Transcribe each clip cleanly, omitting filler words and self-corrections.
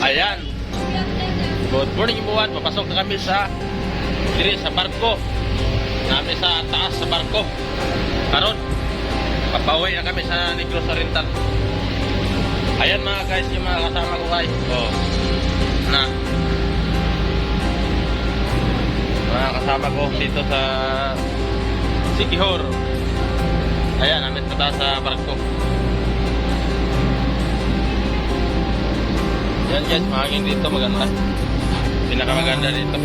Ayan. Good morning buwan. Papasok na kami sa diri sa barko. Nami sa taas sa barko. Karon papawi na kami sa Negros Oriental. Ayan mga guys, yung mga kasama ko guys. Oh. Na. Mga kasama ko dito sa Sikihor. Ayan, namin sa taas sa barko. Yan guys, mahangin dito maganda. Pinakamaganda dito.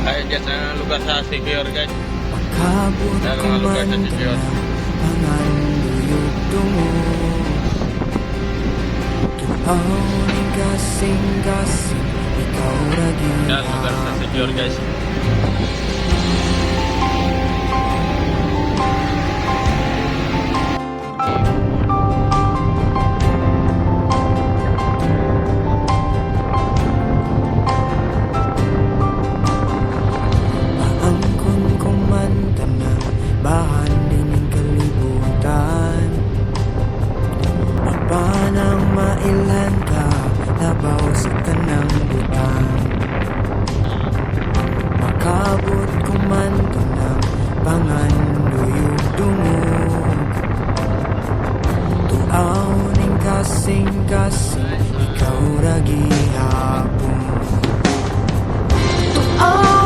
Ayan guys, ang lugar sa Sikihor guys. Ayan mga lugar sa Sikihor. Yan lugar sa Sikihor guys. Mailan ka, labaw sa tanang butang. Makabot kumando ng panganduyog dungog. Tuaw ning kasing-kasing, ikaw ra gihapon. Tuaw